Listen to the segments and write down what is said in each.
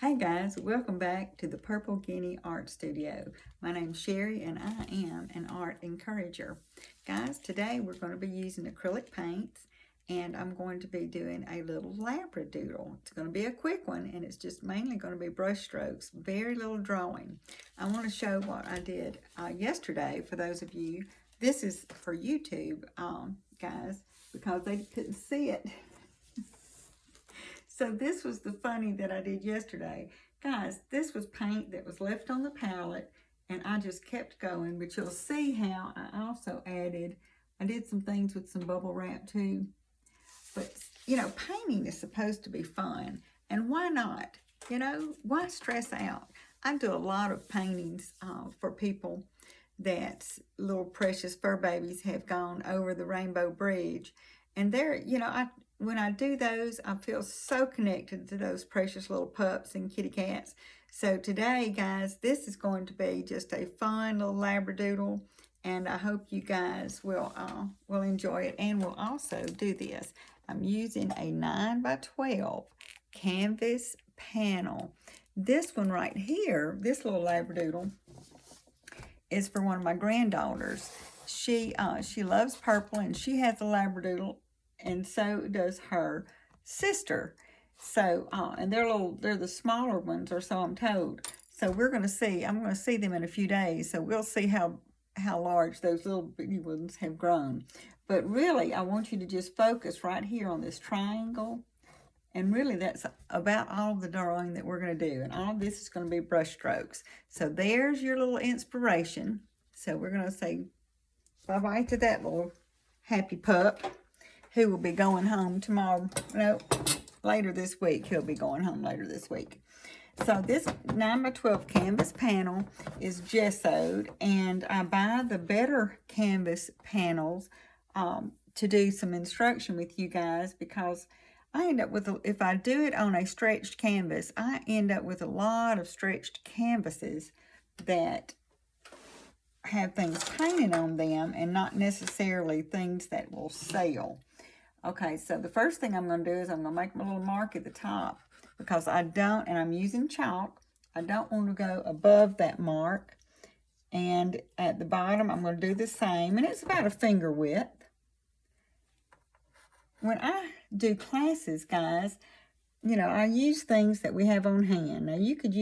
Hey guys, welcome back to the Purple Guinea Art Studio. My name's Sherry and I am an art encourager. Guys, today we're going to be using acrylic paints and I'm going to be doing a little Labradoodle. It's going to be a quick one and it's just mainly going to be brush strokes, very little drawing. I want to show what I did yesterday for those of you. This is for YouTube, guys, because they couldn't see it. So this was the funny that I did yesterday. Guys, this was paint that was left on the palette and I just kept going, but you'll see how I also I did some things with some bubble wrap too. But, you know, painting is supposed to be fun. And why not? You know, why stress out? I do a lot of paintings for people that little precious fur babies have gone over the Rainbow Bridge. And when I do those, I feel so connected to those precious little pups and kitty cats. So today, guys, this is going to be just a fun little Labradoodle, and I hope you guys will enjoy it. And we'll also do this. I'm using a 9x12 canvas panel. This one right here, this little Labradoodle, is for one of my granddaughters. She loves purple, and she has a Labradoodle, and so does her sister. So, and they're the smaller ones, or so I'm told. So I'm going to see them in a few days. So we'll see how large those little bitty ones have grown. But really, I want you to just focus right here on this triangle. And really, that's about all the drawing that we're going to do. And all of this is going to be brush strokes. So there's your little inspiration. So we're going to say bye-bye to that little happy pup, who will be going home tomorrow. No, later this week. He'll be going home later this week. So this 9x12 canvas panel is gessoed, and I buy the better canvas panels to do some instruction with you guys, because I end up with, if I do it on a stretched canvas, I end up with a lot of stretched canvases that have things painted on them and not necessarily things that will sell. Okay, so the first thing I'm going to do is I'm going to make my little mark at the top, because and I'm using chalk, I don't want to go above that mark. And at the bottom, I'm going to do the same, and it's about a finger width. When I do classes, guys, you know, I use things that we have on hand. Now, you could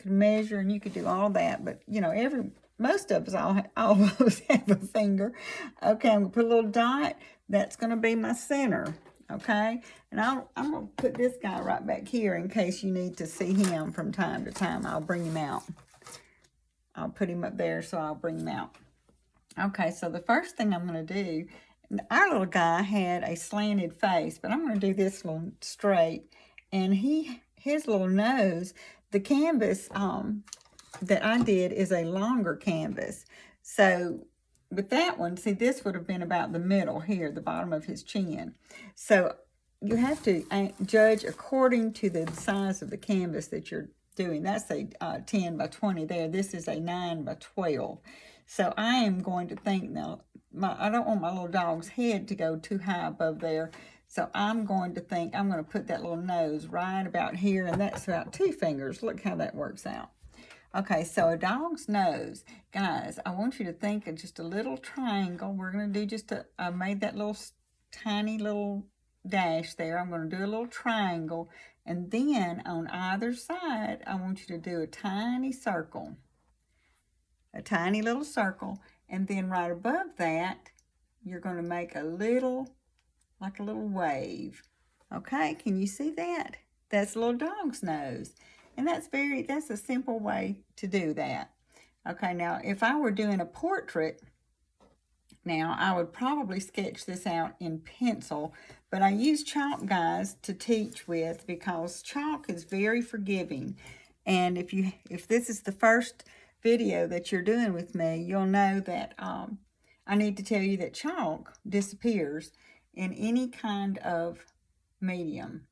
measure and you could do all that, but, you know, most of us, all of us have a finger. Okay, I'm going to put a little dot. That's going to be my center, okay? And I'm going to put this guy right back here in case you need to see him from time to time. I'll bring him out. I'll put him up there, so I'll bring him out. Okay, so the first thing I'm going to do, our little guy had a slanted face, but I'm going to do this one straight. And his little nose, the canvas that I did is a longer canvas. So with that one, see, this would have been about the middle here, the bottom of his chin. So you have to judge according to the size of the canvas that you're doing. That's a 10x20 there. This is a 9x12. So I am going to think now, I don't want my little dog's head to go too high above there. So I'm going to think I'm going to put that little nose right about here, and that's about 2 fingers. Look how that works out. Okay, so a dog's nose. Guys, I want you to think of just a little triangle. We're going to do I made that little tiny little dash there. I'm going to do a little triangle. And then on either side, I want you to do a tiny circle. A tiny little circle. And then right above that, you're going to make like a little wave. Okay, can you see that? That's a little dog's nose. And that's a simple way to do that. Okay, now if I were doing a portrait, now I would probably sketch this out in pencil, but I use chalk, guys, to teach with, because chalk is very forgiving. And if this is the first video that you're doing with me, you'll know that I need to tell you that chalk disappears in any kind of medium.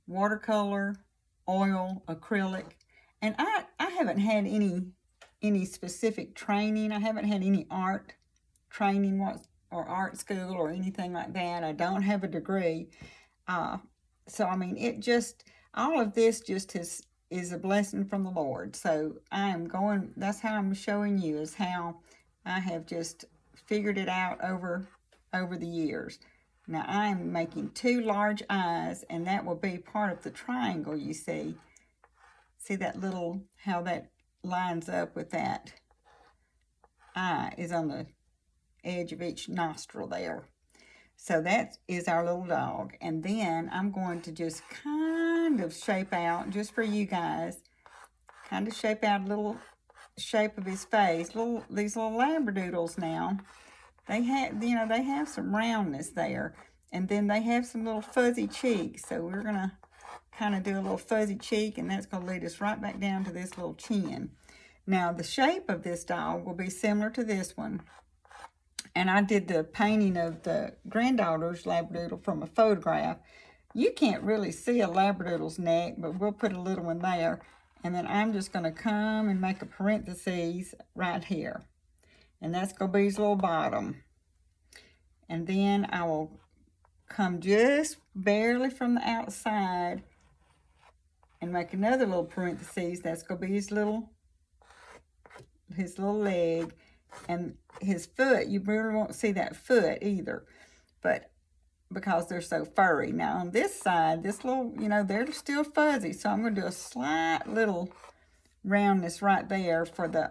Watercolor, oil, acrylic. And I haven't had any specific training. I haven't had any art training or art school or anything like that. I don't have a degree. So, I mean, all of this just has is a blessing from the Lord. So that's how I'm showing you, is how I have just figured it out over the years. Now I am making 2 large eyes, and that will be part of the triangle, you see. See that little, how that lines up with that eye is on the edge of each nostril there. So that is our little dog. And then I'm going to just kind of shape out, just for you guys, kind of shape out a little shape of his face. These little Labradoodles now, they have some roundness there. And then they have some little fuzzy cheeks. So we're going to kind of do a little fuzzy cheek, and that's going to lead us right back down to this little chin. Now, the shape of this dog will be similar to this one. And I did the painting of the granddaughter's Labradoodle from a photograph. You can't really see a Labradoodle's neck, but we'll put a little one there. And then I'm just going to come and make a parenthesis right here. And that's going to be his little bottom. And then I will come just barely from the outside and make another little parenthesis. That's going to be his little leg. And his foot, you really won't see that foot either, but because they're so furry. Now on this side, this little, they're still fuzzy, so I'm going to do a slight little roundness right there for the,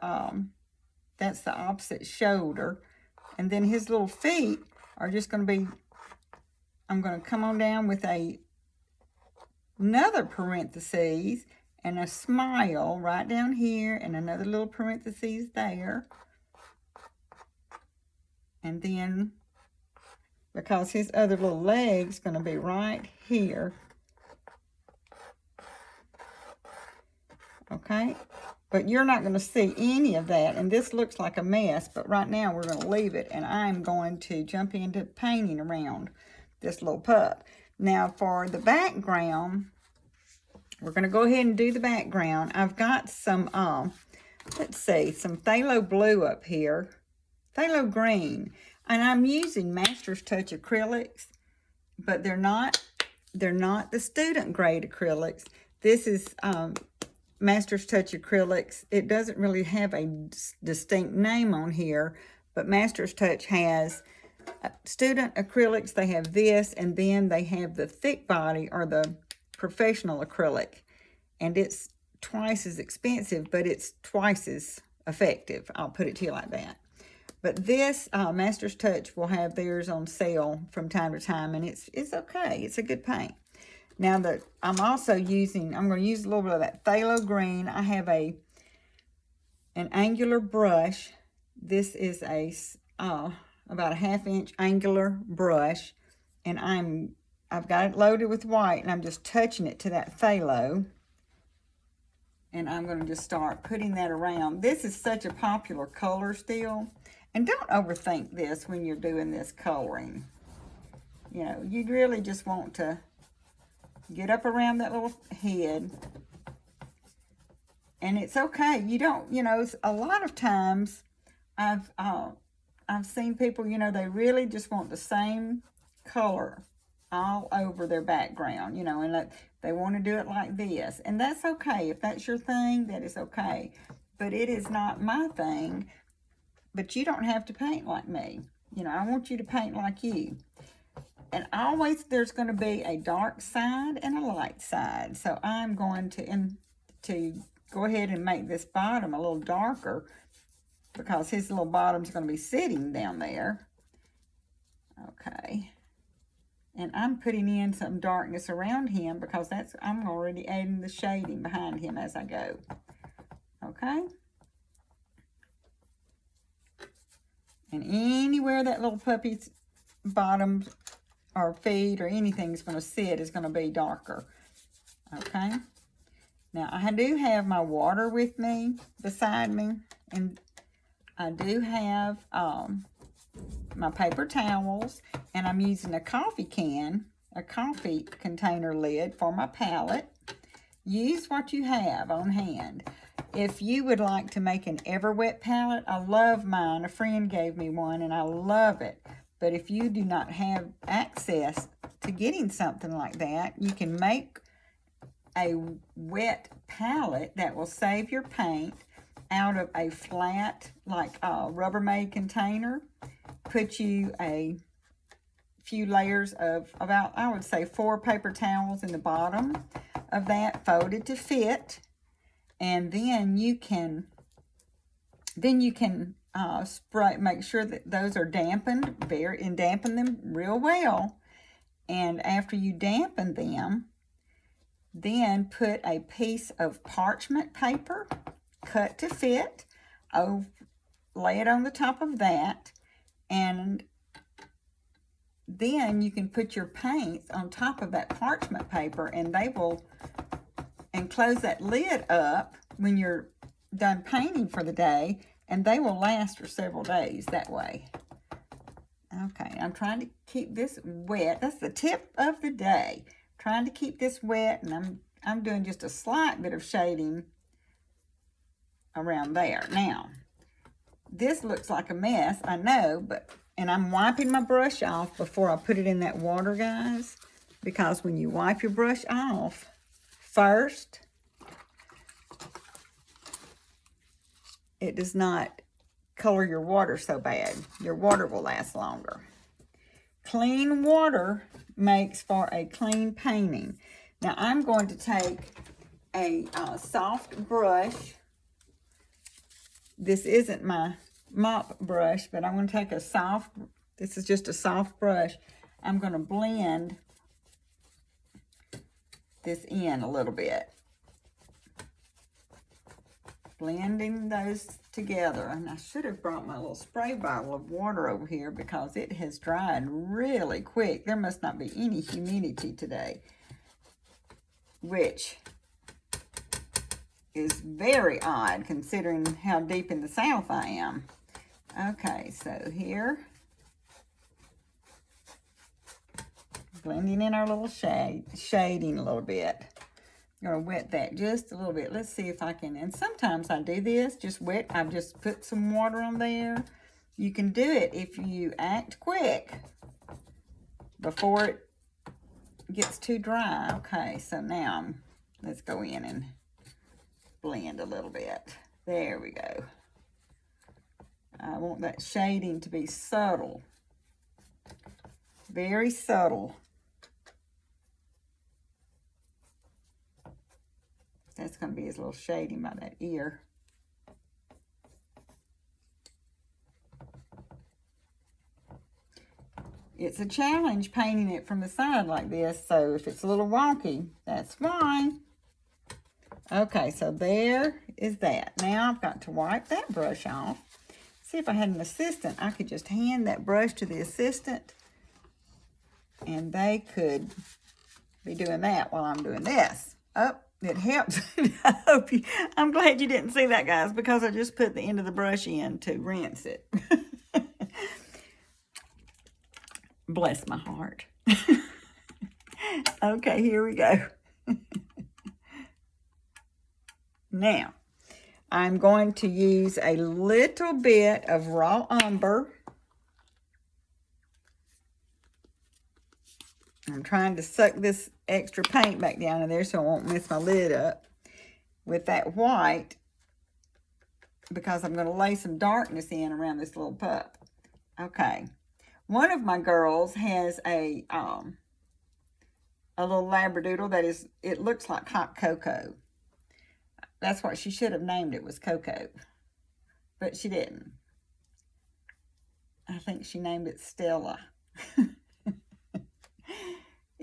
that's the opposite shoulder. And then his little feet are just going to be, I'm going to come on down with another parenthesis and a smile right down here, and another little parenthesis there. And then, because his other little leg's going to be right here. Okay? But you're not going to see any of that. And this looks like a mess, but right now we're going to leave it. And I'm going to jump into painting around this little pup. Now for the background, we're going to go ahead and do the background. I've got some, let's see, some phthalo blue up here. Phthalo green, and I'm using Master's Touch acrylics, but they're not the student grade acrylics. This is Master's Touch acrylics. It doesn't really have a distinct name on here, but Master's Touch has student acrylics. They have this, and then they have the thick body, or the professional acrylic, and it's twice as expensive, but it's twice as effective. I'll put it to you like that. But this Master's Touch will have theirs on sale from time to time, and it's okay. It's a good paint. Now that I'm going to use a little bit of that phthalo green. I have an angular brush. This is about a 1/2 inch angular brush, and I've got it loaded with white, and I'm just touching it to that phthalo. And I'm going to just start putting that around. This is such a popular color still. And don't overthink this when you're doing this coloring. You really just want to get up around that little head. And it's okay. You don't, a lot of times I've seen people, they really just want the same color all over their background, and they want to do it like this. And that's okay. If that's your thing, that is okay. But it is not my thing. But you don't have to paint like me. I want you to paint like you. And always there's going to be a dark side and a light side. So I'm going to go ahead and make this bottom a little darker, because his little bottom's going to be sitting down there. Okay. And I'm putting in some darkness around him, because I'm already adding the shading behind him as I go. Okay. And anywhere that little puppy's bottom or feet or anything's going to sit is going to be darker. Okay. Now, I do have my water with me, beside me. And I do have my paper towels. And I'm using a coffee container lid for my palette. Use what you have on hand. If you would like to make an ever wet palette, I love mine. A friend gave me one, and I love it. But if you do not have access to getting something like that, you can make a wet palette that will save your paint out of a flat, like a Rubbermaid container. Put you a few layers of about, I would say, 4 paper towels in the bottom of that, folded to fit. And then you can spray, make sure that those are dampened, and dampen them real well. And after you dampen them, then put a piece of parchment paper, cut to fit, lay it on the top of that, and then you can put your paints on top of that parchment paper, and they will, and close that lid up when you're done painting for the day, and they will last for several days that way. Okay, I'm trying to keep this wet. That's the tip of the day. Trying to keep this wet, and I'm doing just a slight bit of shading around there. Now, this looks like a mess, I know, and I'm wiping my brush off before I put it in that water, guys, because when you wipe your brush off first, it does not color your water so bad. Your water will last longer. Clean water makes for a clean painting. Now I'm going to take a soft brush. This isn't my mop brush, but I'm going to take this is just a soft brush. I'm going to blend this in a little bit. Blending those together. And I should have brought my little spray bottle of water over here because it has dried really quick. There must not be any humidity today, which is very odd considering how deep in the South I am. Okay, so here, blending in our little shading a little bit. I'm going to wet that just a little bit. Let's see if I can, and sometimes I do this, I've just put some water on there. You can do it if you act quick before it gets too dry. Okay, so now let's go in and blend a little bit. There we go. I want that shading to be subtle. Very subtle. That's going to be his little shading by that ear. It's a challenge painting it from the side like this, so if it's a little wonky, that's why. Okay, so there is that. Now I've got to wipe that brush off. See, if I had an assistant, I could just hand that brush to the assistant, and they could be doing that while I'm doing this. Oh, it helps. I'm glad you didn't see that, guys, because I just put the end of the brush in to rinse it. Bless my heart. Okay, here we go. Now, I'm going to use a little bit of raw umber. I'm trying to suck this extra paint back down in there so I won't mess my lid up with that white, because I'm going to lay some darkness in around this little pup. Okay. One of my girls has a little Labradoodle that is, it looks like hot cocoa. That's what she should have named it, was Cocoa. But she didn't. I think she named it Stella.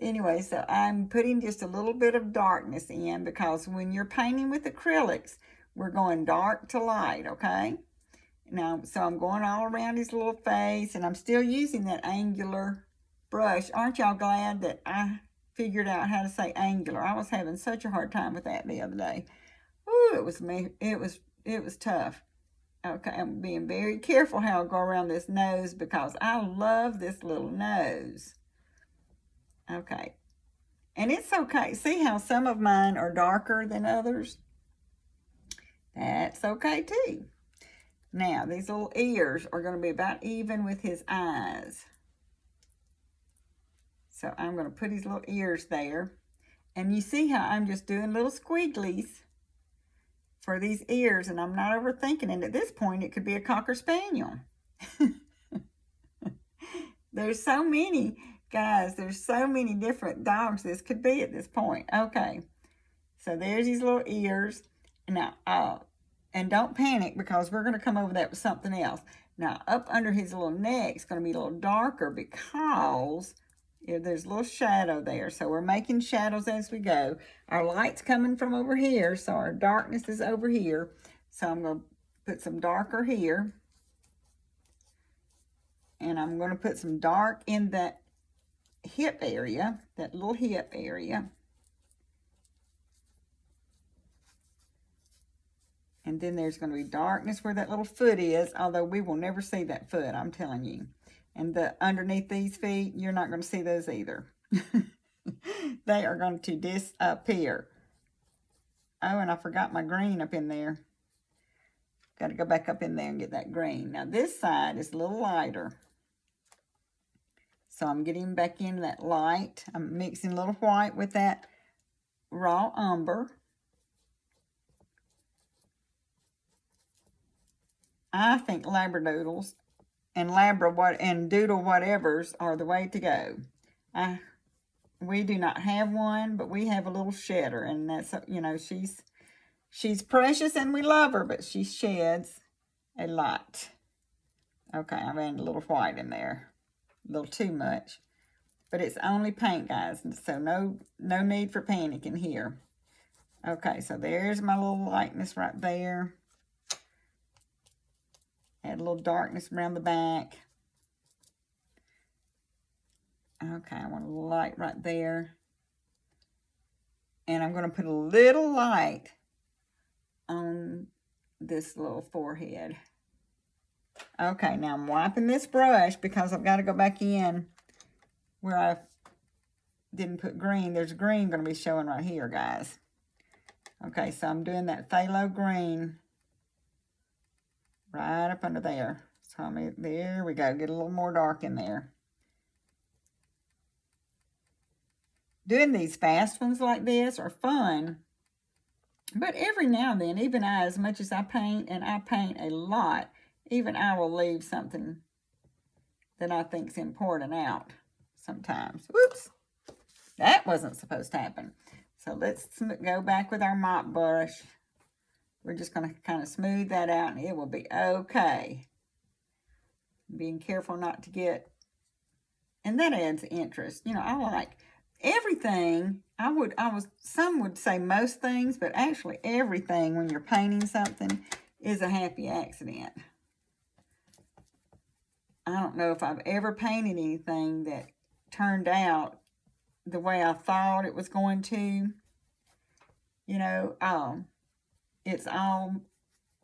Anyway, so I'm putting just a little bit of darkness in, because when you're painting with acrylics, we're going dark to light, okay? Now, so I'm going all around his little face, and I'm still using that angular brush. Aren't y'all glad that I figured out how to say angular? I was having such a hard time with that the other day. Ooh, it was tough. Okay, I'm being very careful how I go around this nose, because I love this little nose. Okay, and it's okay. See how some of mine are darker than others? That's okay too. Now, these little ears are going to be about even with his eyes. So I'm going to put his little ears there. And you see how I'm just doing little squigglies for these ears, and I'm not overthinking it. At this point, it could be a Cocker Spaniel. There's so many, guys, there's so many different dogs this could be at this point. Okay, so there's these little ears. Now, and don't panic because we're going to come over that with something else. Now, up under his little neck is going to be a little darker because there's a little shadow there. So we're making shadows as we go. Our light's coming from over here, so our darkness is over here. So I'm going to put some darker here. And I'm going to put some dark in that hip area, that little hip area. And then there's going to be darkness where that little foot is, although we will never see that foot, I'm telling you. And underneath these feet, you're not going to see those either. They are going to disappear. Oh, and I forgot my green up in there. Got to go back up in there and get that green. Now, this side is a little lighter. So I'm getting back into that light. I'm mixing a little white with that raw umber. I think Labradoodles and doodle whatevers are the way to go. We do not have one, but we have a little shedder, and that's, you know, she's precious and we love her, but she sheds a lot. Okay, I've added a little white in there. A little too much, but it's only paint, guys, and so no need for panicking here. Okay, so there's my little lightness right there. Add a little darkness around the back. Okay, I want a little light right there, and I'm going to put a little light on this little forehead. Okay, now I'm wiping this brush because I've got to go back in where I didn't put green. There's green going to be showing right here, guys. Okay, so I'm doing that phthalo green right up under there. So there we go. Get a little more dark in there. Doing these fast ones like this are fun, but every now and then, even as much as I paint, and I paint a lot, even I will leave something that I think is important out sometimes. Whoops, that wasn't supposed to happen. So let's go back with our mop brush. We're just going to kind of smooth that out, and it will be okay. Being careful not to get, and that adds interest. You know, I like everything. Some would say most things, but actually everything when you're painting something is a happy accident. I don't know if I've ever painted anything that turned out the way I thought it was going to. You know, it's all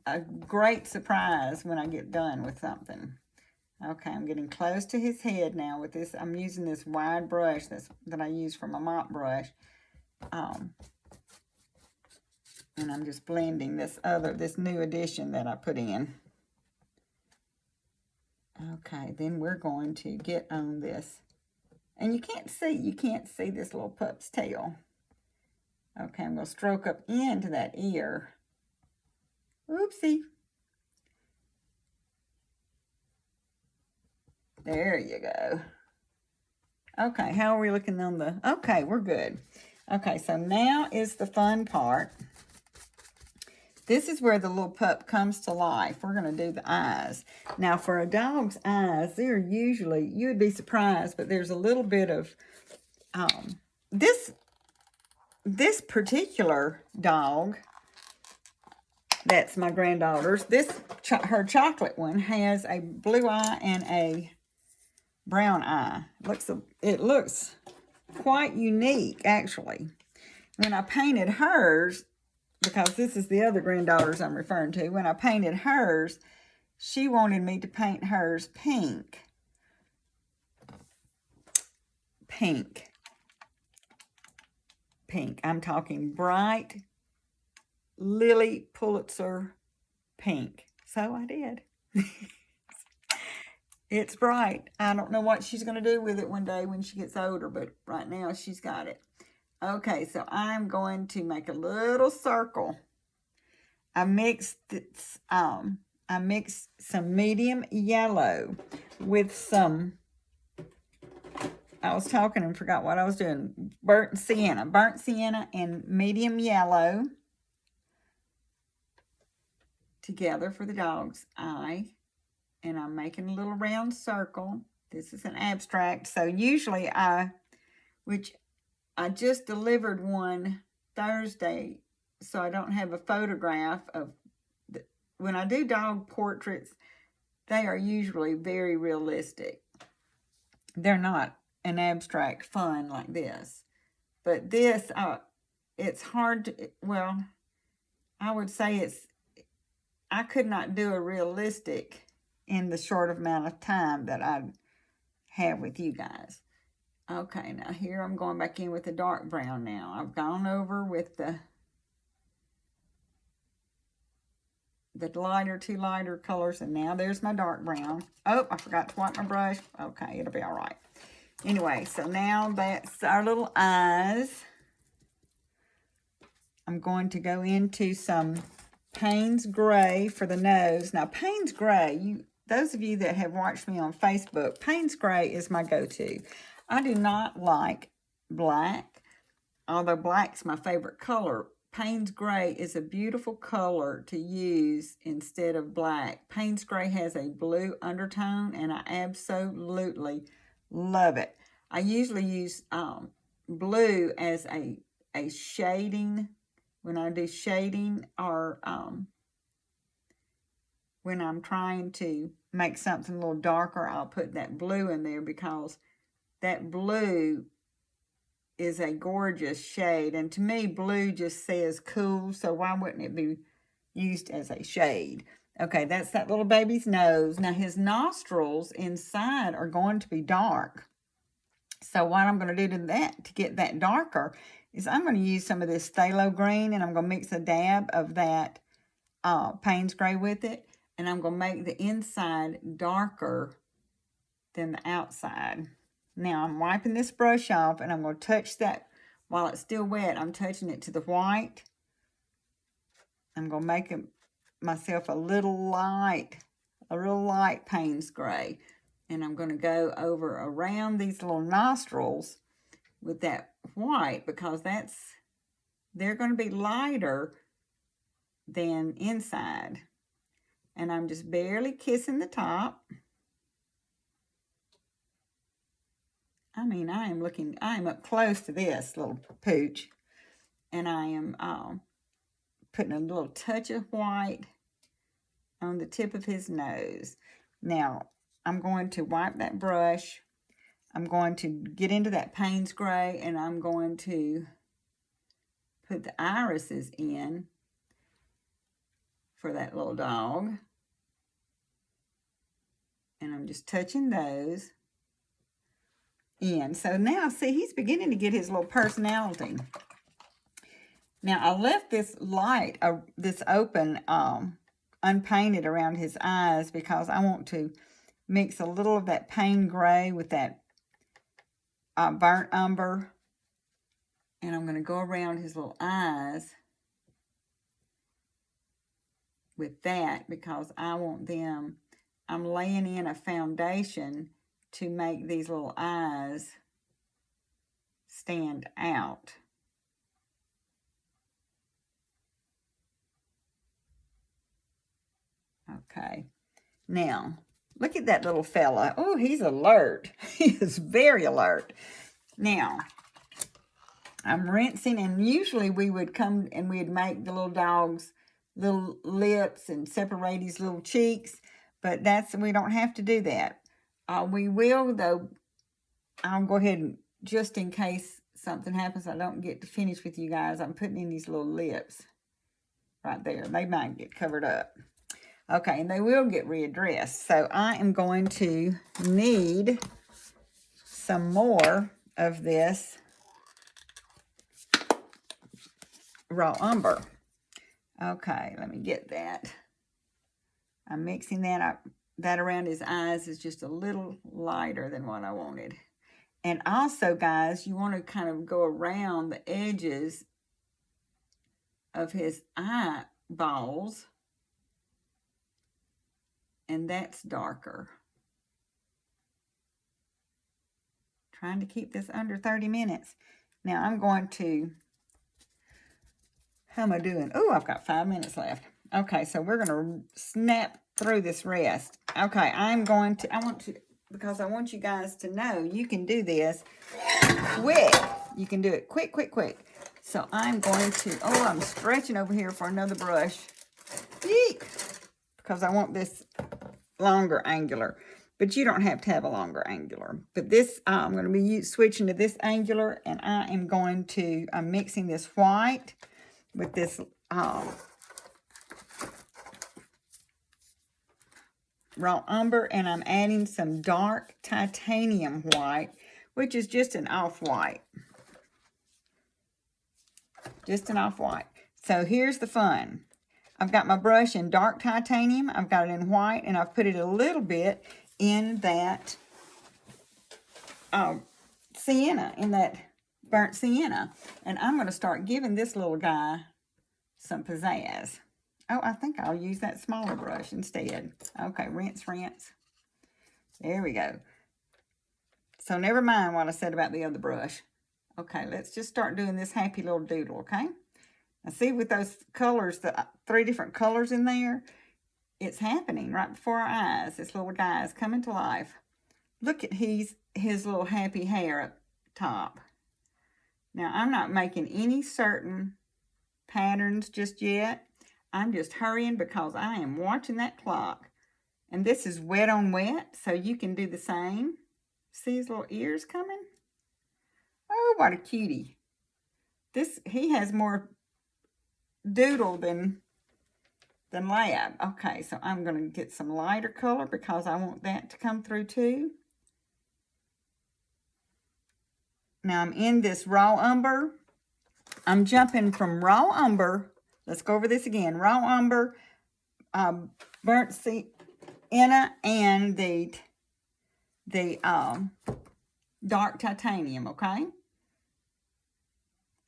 a great surprise when I get done with something. Okay, I'm getting close to his head now with this. I'm using this wide brush that I use for my mop brush. And I'm just blending this new addition that I put in. Okay, then we're going to get on this. And you can't see this little pup's tail. Okay, I'm going to stroke up into that ear. Oopsie. There you go. Okay, how are we looking on the... Okay, we're good. Okay, so now is the fun part. This is where the little pup comes to life. We're going to do the eyes. Now, for a dog's eyes, they're usually... You would be surprised, but there's a little bit of... This particular dog, that's my granddaughter's, her chocolate one has a blue eye and a brown eye. It looks quite unique, actually. When I painted hers, because this is the other granddaughters I'm referring to, when I painted hers, she wanted me to paint hers pink. Pink. I'm talking bright Lily Pulitzer pink. So I did. It's bright. I don't know what she's going to do with it one day when she gets older, but right now she's got it. Okay, so I'm going to make a little circle. I mixed some medium yellow with some, I was talking and forgot what I was doing, burnt sienna and medium yellow together for the dog's eye. And I'm making a little round circle. This is an abstract. So usually which I just delivered one Thursday, so I don't have a photograph of, when I do dog portraits, they are usually very realistic. They're not an abstract fun like this. But this, it's hard to, well, I would say I could not do a realistic in the short amount of time that I have with you guys. Okay, now here I'm going back in with the dark brown now. I've gone over with the two lighter colors, and now there's my dark brown. Oh, I forgot to wipe my brush. Okay, it'll be all right. Anyway, so now that's our little eyes. I'm going to go into some Payne's Gray for the nose. Now, Payne's Gray, those of you that have watched me on Facebook, Payne's Gray is my go-to. I do not like black, although black's my favorite color. Payne's Gray is a beautiful color to use instead of black. Payne's Gray has a blue undertone, and I absolutely love it. I usually use blue as a shading when I do shading, or when I'm trying to make something a little darker, I'll put that blue in there because that blue is a gorgeous shade. And to me, blue just says cool, so why wouldn't it be used as a shade? Okay, that's that little baby's nose. Now, his nostrils inside are going to be dark. So what I'm going to do to get that darker is I'm going to use some of this phthalo green, and I'm going to mix a dab of that Payne's Gray with it. And I'm going to make the inside darker than the outside. Now, I'm wiping this brush off, and I'm going to touch that while it's still wet. I'm touching it to the white. I'm going to make myself a real light Payne's Gray. And I'm going to go over around these little nostrils with that white because they're going to be lighter than inside. And I'm just barely kissing the top. I mean, I am up close to this little pooch. And I am putting a little touch of white on the tip of his nose. Now, I'm going to wipe that brush. I'm going to get into that Payne's Gray, and I'm going to put the irises in for that little dog. And I'm just touching those in. So now, see, he's beginning to get his little personality. Now, I left this light, this open, unpainted around his eyes because I want to mix a little of that Payne Gray with that burnt umber. And I'm going to go around his little eyes with that because I want them, I'm laying in a foundation to make these little eyes stand out. Okay. Now, look at that little fella. Oh, he's alert. He is very alert. Now, I'm rinsing, and usually we would come and we'd make the little dog's little lips and separate his little cheeks, but we don't have to do that. We will, though. I'll go ahead and, just in case something happens, I don't get to finish with you guys, I'm putting in these little lips right there. They might get covered up. Okay, and they will get readdressed. So I am going to need some more of this raw umber. Okay, let me get that. I'm mixing that up. That around his eyes is just a little lighter than what I wanted. And also, guys, you want to kind of go around the edges of his eyeballs. And that's darker. Trying to keep this under 30 minutes. Now I'm going to, how am I doing? Oh, I've got 5 minutes left. Okay, so we're going to snap through this rest. Okay, I want to, because I want you guys to know you can do this quick. You can do it quick, quick, quick. So I'm going to, I'm stretching over here for another brush. Yeek! Because I want this longer angular. But you don't have to have a longer angular. But this, I'm going to be switching to this angular, and I am going to, I'm mixing this white with this raw umber, and I'm adding some dark titanium white, which is just an off-white. Just an off-white. So here's the fun. I've got my brush in dark titanium, I've got it in white, and I've put it a little bit in that sienna, in that burnt sienna. And I'm going to start giving this little guy some pizzazz. Oh, I think I'll use that smaller brush instead. Okay, rinse, rinse. There we go. So never mind what I said about the other brush. Okay, let's just start doing this happy little doodle, okay? Now see, with those colors, the 3 different colors in there, it's happening right before our eyes. This little guy is coming to life. Look at his little happy hair up top. Now, I'm not making any certain patterns just yet. I'm just hurrying because I am watching that clock. And this is wet on wet, so you can do the same. See his little ears coming? Oh, what a cutie. He has more doodle than lab. Okay, so I'm going to get some lighter color because I want that to come through too. Now I'm in this raw umber. I'm jumping from raw umber. Let's go over this again. Raw umber, burnt sienna, and the dark titanium, okay?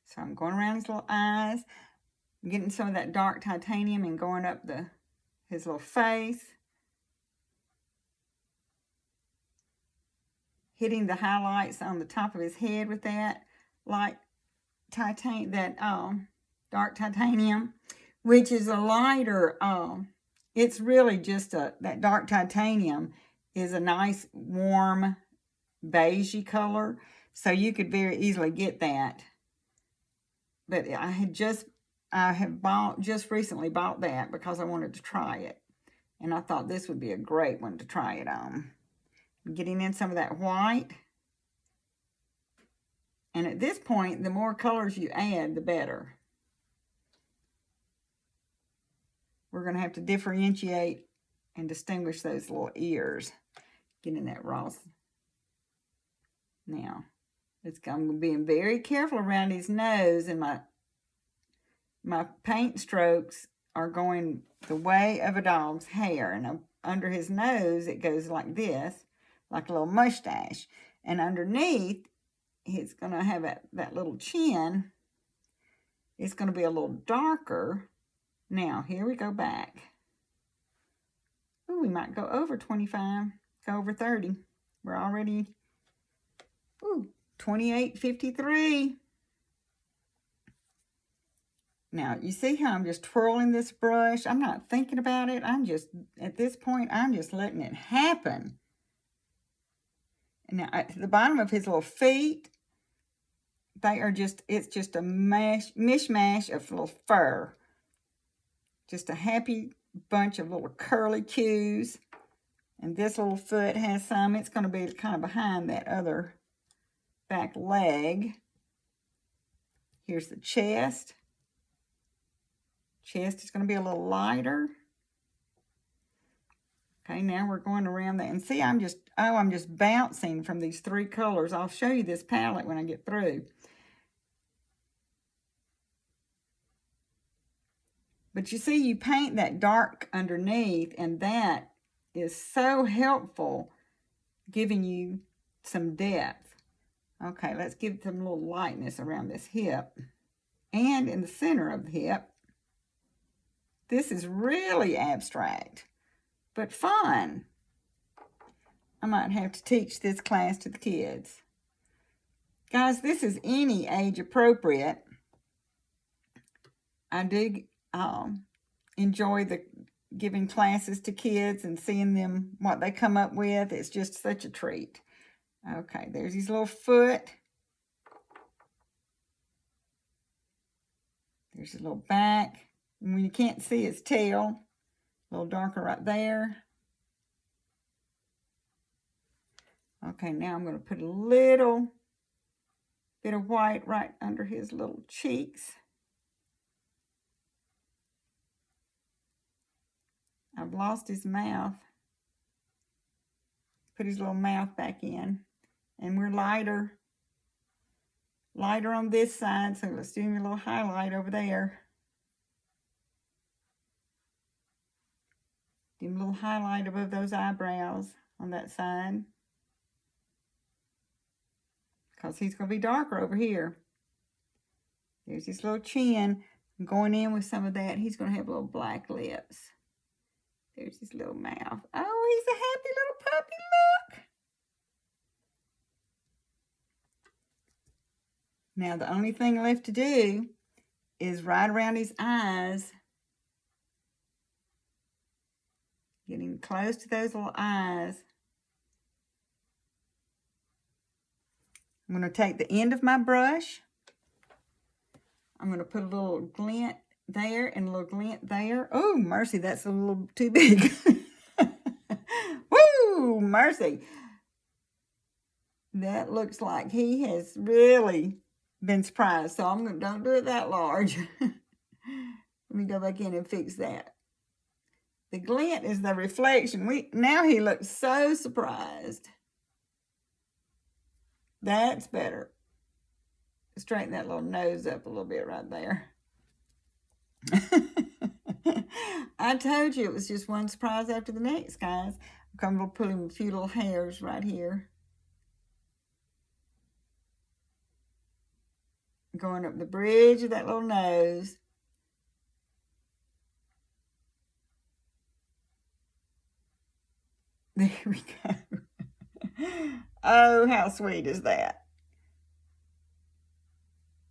So I'm going around his little eyes, getting some of that dark titanium and going up his little face. Hitting the highlights on the top of his head with that light dark titanium, which is a lighter, it's really just that dark titanium is a nice warm beigey color, so you could very easily get that. But I have just recently bought that because I wanted to try it, and I thought this would be a great one to try it on. Getting in some of that white. And at this point, the more colors you add, the better. We're going to have to differentiate and distinguish those little ears. Getting that raw. Now, I'm being very careful around his nose, and my paint strokes are going the way of a dog's hair. And under his nose, it goes like this, like a little mustache. And underneath, he's going to have that little chin. It's going to be a little darker. Now, here we go back. Ooh, we might go over 25, go over 30. We're already, 28:53. Now, you see how I'm just twirling this brush? I'm not thinking about it. At this point, I'm just letting it happen. Now, at the bottom of his little feet, it's just a mishmash of little fur. Just a happy bunch of little curly cues. And this little foot has some. It's going to be kind of behind that other back leg. Here's the chest. Chest is going to be a little lighter. Okay, now we're going around that. And see, I'm just bouncing from these 3 colors. I'll show you this palette when I get through. But you see, you paint that dark underneath, and that is so helpful, giving you some depth. Okay, let's give some little lightness around this hip and in the center of the hip. This is really abstract, but fun. I might have to teach this class to the kids. Guys, this is any age appropriate. I do enjoy giving classes to kids and seeing them, what they come up with. It's just such a treat. Okay, there's his little foot. There's his little back. And when you can't see his tail, a little darker right there. Okay, now I'm going to put a little bit of white right under his little cheeks. I've lost his mouth. Put his little mouth back in. And we're lighter on this side, so let's do a little highlight over there. Do a little highlight above those eyebrows on that side. Because he's going to be darker over here. There's his little chin. I'm going in with some of that. He's going to have little black lips. There's his little mouth. Oh, he's a happy little puppy, look. Now, the only thing left to do is right around his eyes. Getting close to those little eyes. I'm going to take the end of my brush. I'm going to put a little glint there and a little glint there. Oh, mercy, that's a little too big. Woo, mercy. That looks like he has really been surprised. So don't do it that large. Let me go back in and fix that. The glint is the reflection. Now he looks so surprised. That's better. Straighten that little nose up a little bit right there. I told you it was just one surprise after the next, guys. I'm going to put him a few little hairs right here. Going up the bridge of that little nose. There we go. Oh, how sweet is that?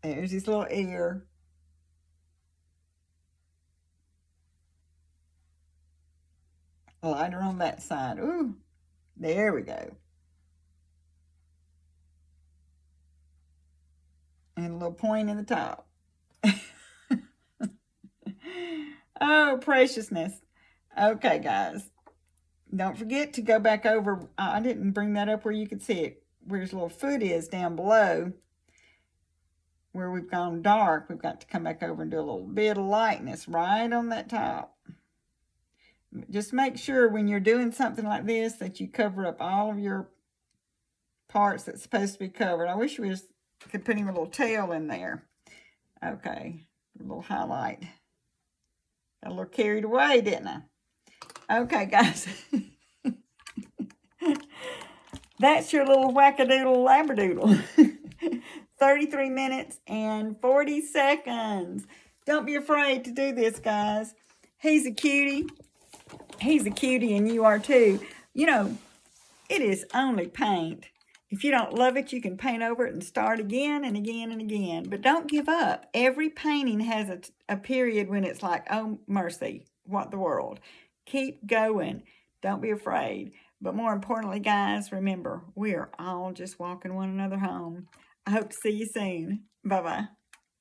There's his little ear. Lighter on that side. Ooh, there we go. And a little point in the top. Oh, preciousness. Okay, guys. Don't forget to go back over. I didn't bring that up where you could see it. Where his little foot is down below. Where we've gone dark. We've got to come back over and do a little bit of lightness right on that top. Just make sure when you're doing something like this that you cover up all of your parts that's supposed to be covered. I wish we could put him a little tail in there. Okay, a little highlight. Got a little carried away, didn't I? Okay, guys. That's your little wackadoodle labradoodle. 33 minutes and 40 seconds. Don't be afraid to do this, guys. He's a cutie. He's a cutie, and you are too. You know, it is only paint. If you don't love it, you can paint over it and start again and again and again. But don't give up. Every painting has a period when it's like, oh, mercy, what the world. Keep going. Don't be afraid. But more importantly, guys, remember, we are all just walking one another home. I hope to see you soon. Bye-bye.